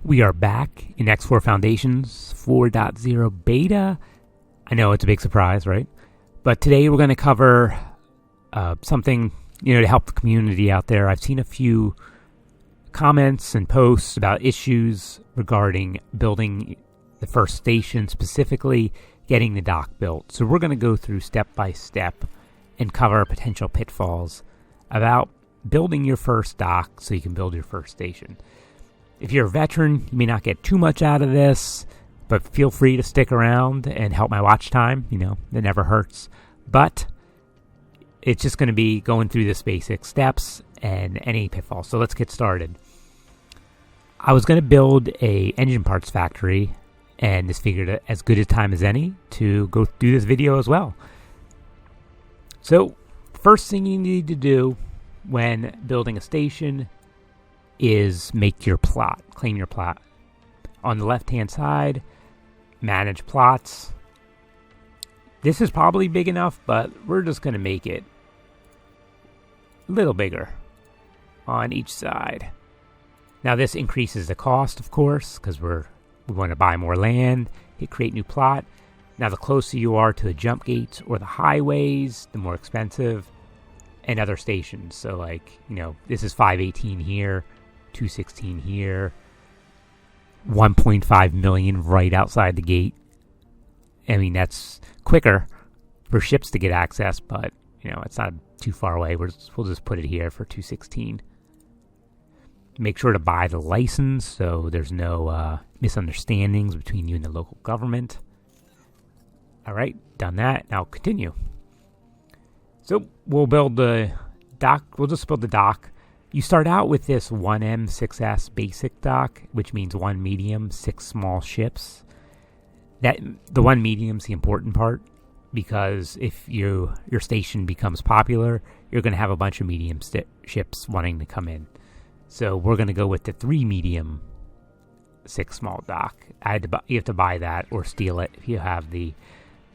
We are back in X4 Foundations 4.0 beta. I know it's a big surprise, right? But today we're going to cover something, to help the community out there. I've seen a few comments and posts about issues regarding building the first station, specifically getting the dock built. So we're going to go through step by step and cover potential pitfalls about building your first dock so you can build your first station. If you're a veteran, you may not get too much out of this, but feel free to stick around and help my watch time. That never hurts. But it's just going to be going through this basic steps and any pitfalls. So let's get started. I was going to build a engine parts factory, and this figured as good a time as any to go do this video as well. So first thing you need to do when building a station is make your plot, claim your plot. On the left-hand side, manage plots. This is probably big enough, but we're just going to make it a little bigger on each side. Now this increases the cost, of course, because we want to buy more land, hit create new plot. Now the closer you are to the jump gates or the highways, the more expensive, and other stations. So this is 518 here, 216 here, 1.5 million right outside the gate. I mean, that's quicker for ships to get access, but it's not too far away. We'll just put it here for 216. Make sure to buy the license so there's no misunderstandings between you and the local government. All right, done that. Now continue. So we'll build the dock. We'll just build the dock. You start out with this 1M 6S basic dock, which means 1 medium, 6 small ships. The 1 medium is the important part, because if your station becomes popular, you're going to have a bunch of medium ships wanting to come in. So we're going to go with the 3 medium, 6 small dock. You have to buy that or steal it if you have the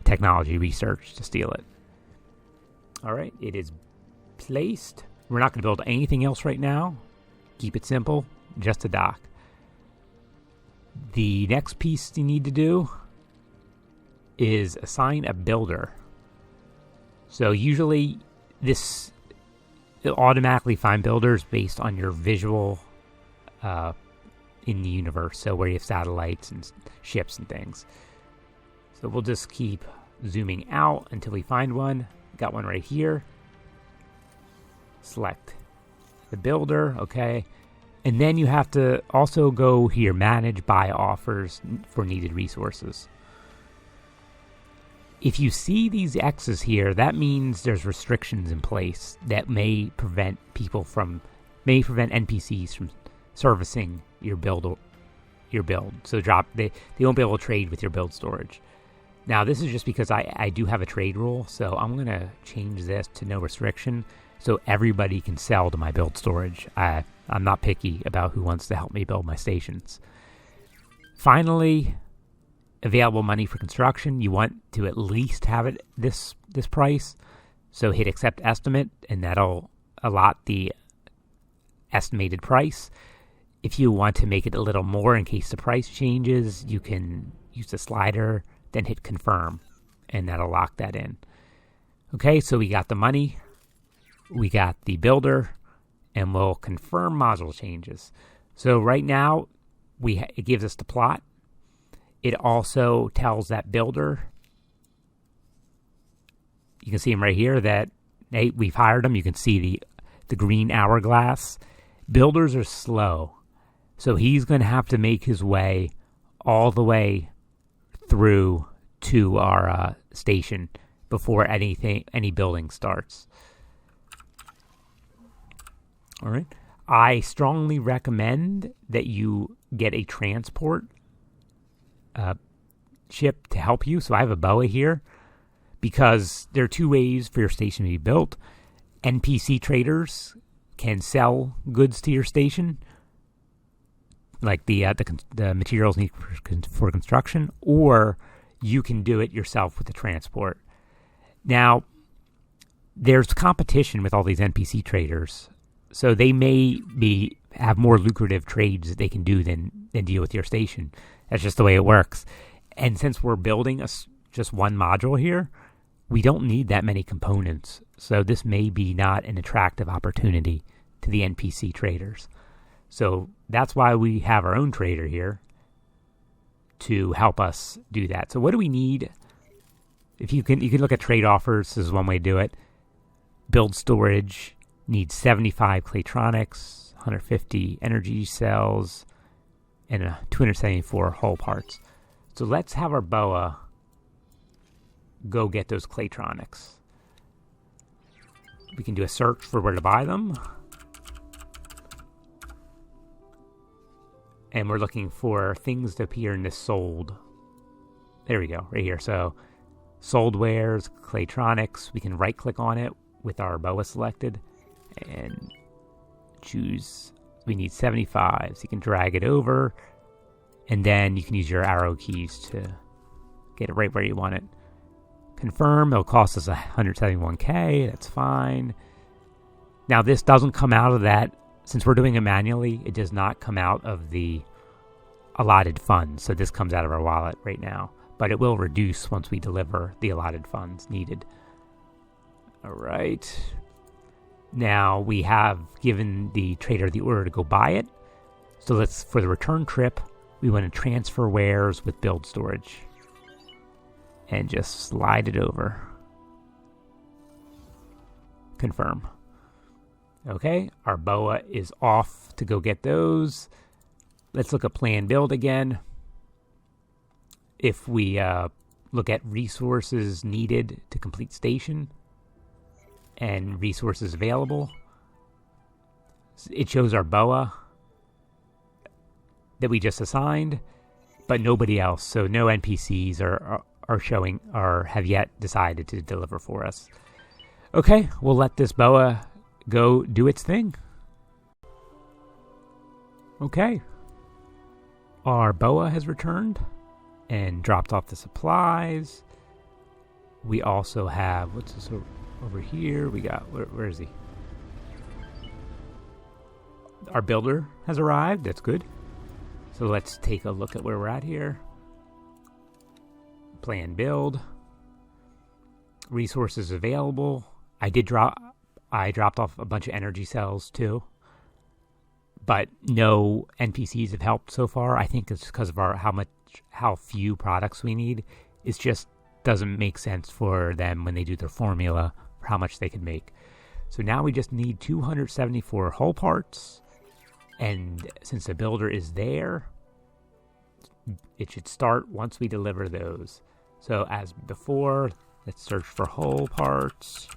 technology research to steal it. All right, it is placed. We're not going to build anything else right now. Keep it simple, just a dock. The next piece you need to do is assign a builder. So usually it'll automatically find builders based on your visual in the universe, so where you have satellites and ships and things. So we'll just keep zooming out until we find one. Got one right here. Select the builder, okay. And then you have to also go here, manage buy offers for needed resources. If you see these X's here, that means there's restrictions in place that may prevent NPCs from servicing your build. So they won't be able to trade with your build storage. Now this is just because I do have a trade rule, so I'm going to change this to no restriction so everybody can sell to my build storage. I'm not picky about who wants to help me build my stations. Finally, available money for construction. You want to at least have it this price, so hit accept estimate, and that'll allot the estimated price. If you want to make it a little more in case the price changes, you can use the slider, then hit confirm, and that'll lock that in. Okay, so we got the money, we got the builder, and we'll confirm module changes. So right now, it gives us the plot. It also tells that builder, you can see him right here, that hey, we've hired him. You can see the green hourglass. Builders are slow, so he's going to have to make his way all the way through to our station before any building starts. All right. I strongly recommend that you get a transport ship to help you. So I have a BOA here because there are 2 ways for your station to be built. NPC traders can sell goods to your station, like the materials needed for construction, or you can do it yourself with the transport. Now, there's competition with all these NPC traders, so they may be have more lucrative trades that they can do than deal with your station. That's just the way it works. And since we're building just one module here, we don't need that many components. So this may be not an attractive opportunity to the NPC traders. So that's why we have our own trader here to help us do that. So what do we need? If you can look at trade offers. This is one way to do it. Build storage needs 75 Claytronics, 150 energy cells, and 274 hull parts. So let's have our BOA go get those Claytronics. We can do a search for where to buy them. And we're looking for things to appear in this sold. There we go, right here. So sold wares, Claytronics. We can right click on it with our BOA selected and choose. We need 75. So you can drag it over and then you can use your arrow keys to get it right where you want it. Confirm. It'll cost us 171K. That's fine. Now this doesn't come out of that. Since we're doing it manually, it does not come out of the allotted funds. So this comes out of our wallet right now. But it will reduce once we deliver the allotted funds needed. All right. Now we have given the trader the order to go buy it. So let's, for the return trip, we want to transfer wares with build storage. And just slide it over. Confirm. Okay, our BOA is off to go get those. Let's look at plan build again. If we look at resources needed to complete station and resources available, it shows our BOA that we just assigned, but nobody else. So no NPCs are showing or have yet decided to deliver for us. Okay, we'll let this BOA go do its thing. Okay. Our BOA has returned and dropped off the supplies. We also have, what's this over here? We got, where is he? Our builder has arrived. That's good. So let's take a look at where we're at here. Plan build. Resources available. I dropped off a bunch of energy cells too, but no NPCs have helped so far. I think it's because of how few products we need. It just doesn't make sense for them when they do their formula for how much they can make. So now we just need 274 hull parts, and since the builder is there, it should start once we deliver those. So as before, let's search for hull parts.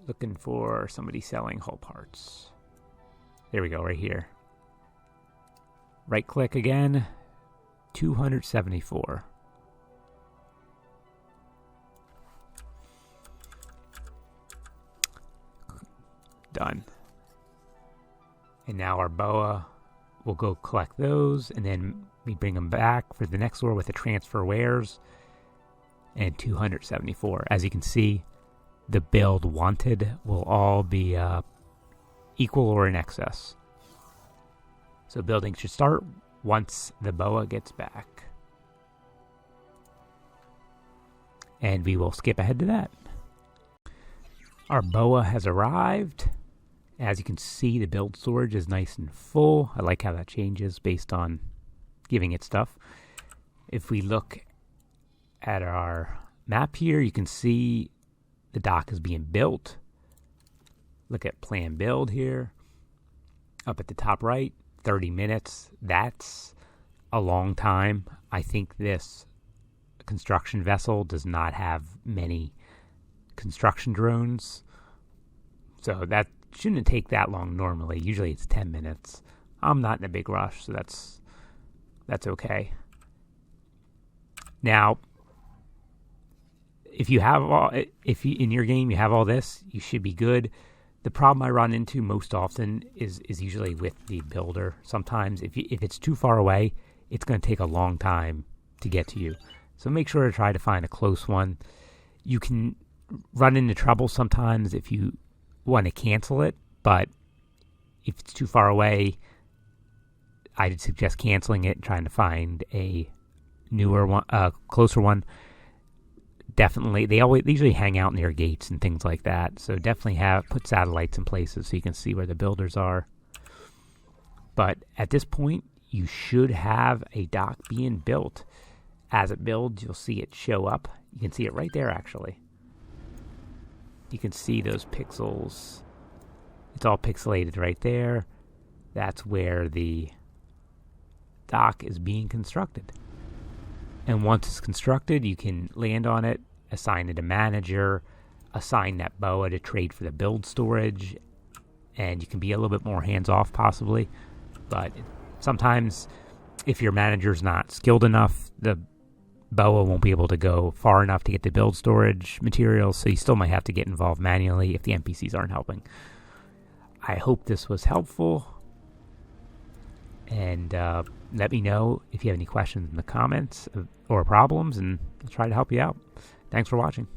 Looking for somebody selling hull parts. There we go, right here. Right click again. 274. Done. And now our BOA will go collect those, and then we bring them back for the next order with the transfer wares and 274. As you can see, the build wanted will all be equal or in excess. So building should start once the BOA gets back. And we will skip ahead to that. Our BOA has arrived. As you can see, the build storage is nice and full. I like how that changes based on giving it stuff. If we look at our map here, you can see the dock is being built. Look at plan build here. Up at the top right, 30 minutes. That's a long time. I think this construction vessel does not have many construction drones. So that shouldn't take that long normally. Usually it's 10 minutes. I'm not in a big rush, so that's okay. Now, if you in your game you have all this, you should be good. The problem I run into most often is usually with the builder. Sometimes if it's too far away, it's going to take a long time to get to you. So make sure to try to find a close one. You can run into trouble sometimes if you want to cancel it, but if it's too far away, I'd suggest canceling it and trying to find a newer one, closer one. Definitely, they usually hang out near gates and things like that. So definitely put satellites in places so you can see where the builders are. But at this point, you should have a dock being built. As it builds, you'll see it show up. You can see it right there, actually. You can see those pixels. It's all pixelated right there. That's where the dock is being constructed. And once it's constructed, you can land on it, assign it a manager, assign that BOA to trade for the build storage, and you can be a little bit more hands-off possibly. But sometimes if your manager's not skilled enough, the BOA won't be able to go far enough to get the build storage materials, so you still might have to get involved manually if the NPCs aren't helping. I hope this was helpful, and let me know if you have any questions in the comments or problems, and I'll try to help you out. Thanks for watching.